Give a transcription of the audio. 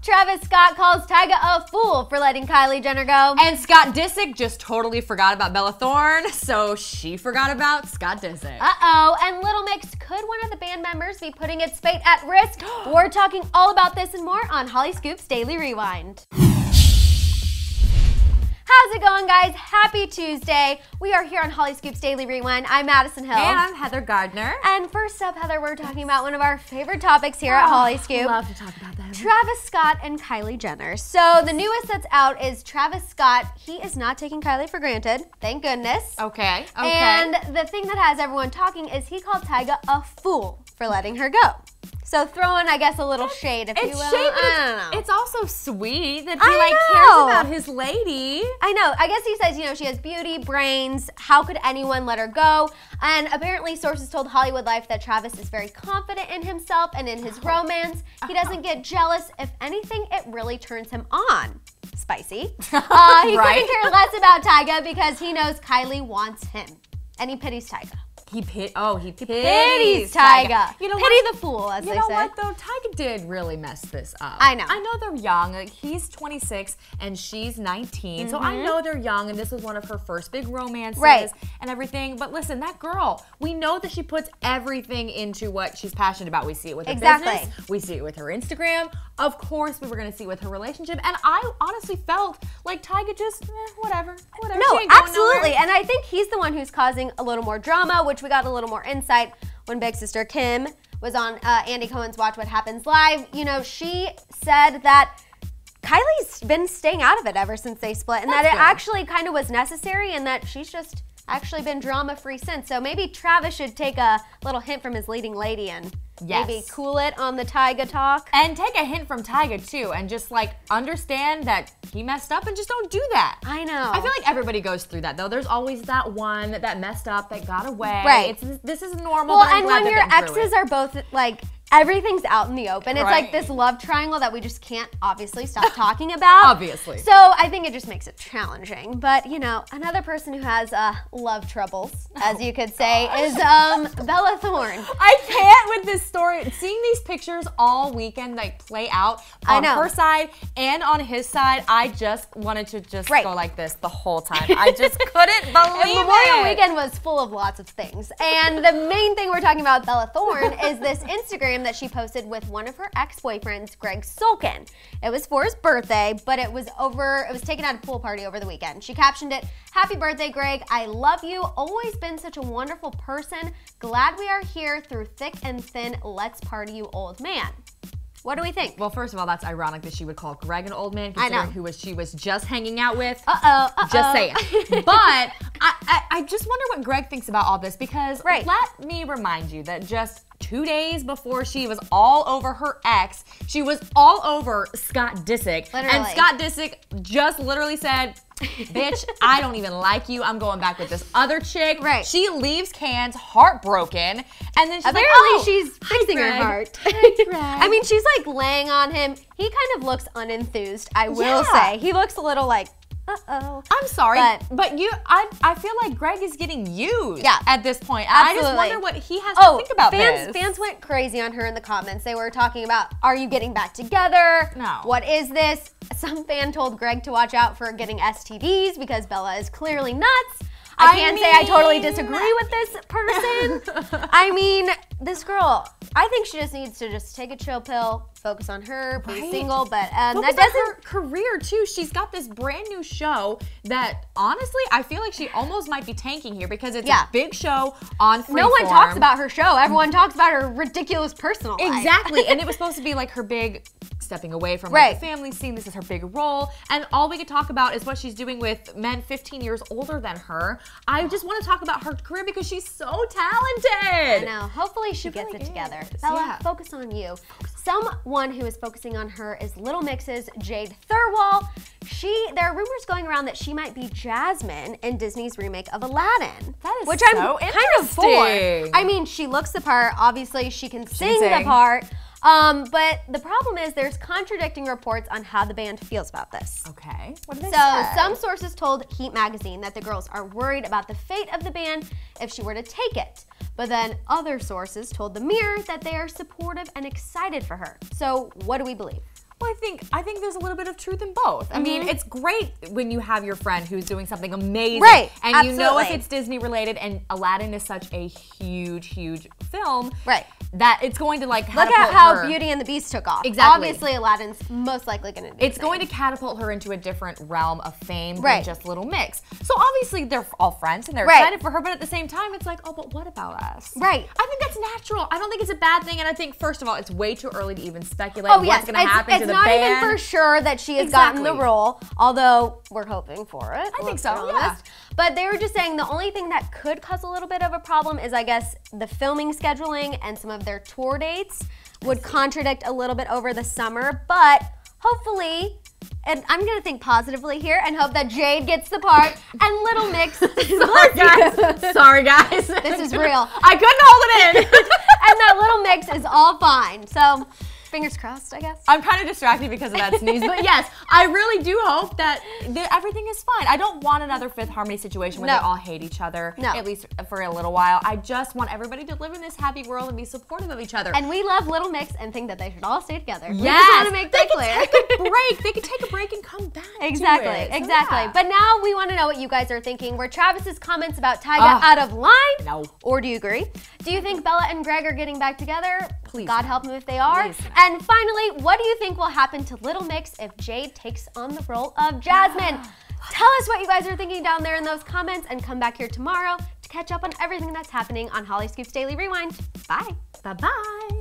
Travis Scott calls Tyga a fool for letting Kylie Jenner go. And Scott Disick just totally forgot about Bella Thorne, so she forgot about Scott Disick. Uh-oh, and Little Mix, could one of the band members be putting its fate at risk? We're talking all about this and more on Hollyscoop's Daily Rewind. How's it going, guys? Happy Tuesday. We are here on Hollyscoop's Daily Rewind. I'm Madison Hill. And I'm Heather Gardner. And first up, Heather, we're talking about one of our favorite topics here at Hollyscoop. Love to talk about that. Travis Scott and Kylie Jenner. So the newest that's out is Travis Scott. He is not taking Kylie for granted. Thank goodness. Okay. And the thing that has everyone talking is he called Tyga a fool for letting her go. So throwing, I guess, a little shade, if you will. I don't know. It's also sweet that he cares about his lady. I know. I guess he says, she has beauty, brains. How could anyone let her go? And apparently sources told Hollywood Life that Travis is very confident in himself and in his romance. He doesn't get jealous. If anything, it really turns him on. Spicy. He couldn't care less about Tyga because he knows Kylie wants him. And he pities Tyga. He pities Tyga. You know Pity what? the fool, as they say. You know what, though? Tyga did really mess this up. I know. I know they're young. Like, he's 26 and she's 19. So I know they're young and this was one of her first big romances and everything. But listen, that girl, we know that she puts everything into what she's passionate about. We see it with her business. We see it with her Instagram. Of course, we were going to see it with her relationship. And I honestly felt like Tyga just, whatever. No, absolutely. And I think he's the one who's causing a little more drama, which we got a little more insight when Big Sister Kim was on Andy Cohen's Watch What Happens Live. She said that Kylie's been staying out of it ever since they split, and that it actually kind of was necessary, and that she's just actually been drama-free since. So maybe Travis should take a little hint from his leading lady and maybe cool it on the Tyga talk. And take a hint from Tyga, too, and just, understand that he messed up and just don't do that. I know. I feel like everybody goes through that, though. There's always that one that messed up, that got away. This is normal. Well, and when your exes are both, everything's out in the open. It's like this love triangle that we just can't obviously stop talking about. Obviously. So I think it just makes it challenging. But, another person who has love troubles, as you could say, is Bella Thorne. I can't with this story. Seeing these pictures all weekend play out on her side and on his side, I just wanted to go like this the whole time. I just couldn't believe it. Memorial Weekend was full of lots of things. And the main thing we're talking about with Bella Thorne is this Instagram that she posted with one of her ex-boyfriends, Greg Sulkin. It was for his birthday, but it was taken at a pool party over the weekend. She captioned it, "Happy birthday, Greg. I love you. Always been such a wonderful person. Glad we are here through thick and thin. Let's party, you old man." What do we think? Well, first of all, that's ironic that she would call Greg an old man, considering who she was just hanging out with. Just saying. But I just wonder what Greg thinks about all this, because let me remind you that just 2 days before she was all over her ex, she was all over Scott Disick. And Scott Disick just literally said, "Bitch, I don't even like you. I'm going back with this other chick." She leaves Cannes heartbroken, and then she's apparently she's fixing her heart. Hi, Greg. I mean, she's laying on him. He kind of looks unenthused, I will say. He looks a little like, uh-oh. I'm sorry, but I feel like Greg is getting used at this point. I just wonder what he has to think about this. Fans went crazy on her in the comments. They were talking about, are you getting back together? No. What is this? Some fan told Greg to watch out for getting STDs because Bella is clearly nuts. I can't say I totally disagree with this person. I mean, this girl, I think she just needs to take a chill pill, focus on her, be single, but that doesn't... her career, too. She's got this brand new show that, honestly, I feel like she almost might be tanking here, because it's a big show on Freeform. No one talks about her show. Everyone talks about her ridiculous personal life. Exactly, and it was supposed to be her big stepping away from the family scene. This is her big role, and all we could talk about is what she's doing with men 15 years older than her. I just want to talk about her career because she's so talented. I know. Hopefully she gets it together. Bella, focus on you. Someone who is focusing on her is Little Mix's Jade Thirlwall. There are rumors going around that she might be Jasmine in Disney's remake of Aladdin. That is which so I'm kind of for. I mean, she looks the part. Obviously, she can sing the part. But the problem is there's contradicting reports on how the band feels about this. Okay. What do they say? So some sources told Heat Magazine that the girls are worried about the fate of the band if she were to take it. But then other sources told The Mirror that they are supportive and excited for her. So what do we believe? Well, I think there's a little bit of truth in both. I mean, it's great when you have your friend who's doing something amazing. Right, and absolutely. you know if it's Disney related, and Aladdin is such a huge, huge film. Right. That it's going to like look at how Beauty and the Beast took off. Exactly. Obviously, Aladdin's most likely going to do It's going to catapult her into a different realm of fame right. than just Little Mix. So obviously they're all friends and they're excited for her, but at the same time, it's like, oh, but what about us? Right. I think that's natural. I don't think it's a bad thing, and I think first of all, it's way too early to even speculate what's going to happen to the band. It's not even for sure that she has gotten the role, although we're hoping for it. I think so. Yeah. But they were just saying the only thing that could cause a little bit of a problem is, I guess, the filming scheduling and some of their tour dates would contradict a little bit over the summer. But hopefully, and I'm going to think positively here and hope that Jade gets the part and Little Mix. Sorry, guys. This is real. I couldn't hold it in. And that Little Mix is all fine. So fingers crossed, I guess. I'm kind of distracted because of that sneeze, but yes, I really do hope that everything is fine. I don't want another Fifth Harmony situation where they all hate each other, at least for a little while. I just want everybody to live in this happy world and be supportive of each other. And we love Little Mix and think that they should all stay together. Yes. We just want to make that clear. Take a break. They could take a break and come back. Exactly, to it. So, exactly. Yeah. But now we want to know what you guys are thinking. Were Travis's comments about Tyga out of line? No. Or do you agree? Do you think Bella and Greg are getting back together? Please. God help them if they are. Please. And finally, what do you think will happen to Little Mix if Jade takes on the role of Jasmine? Tell us what you guys are thinking down there in those comments, and come back here tomorrow to catch up on everything that's happening on Hollyscoop's Daily Rewind. Bye. Bye-bye.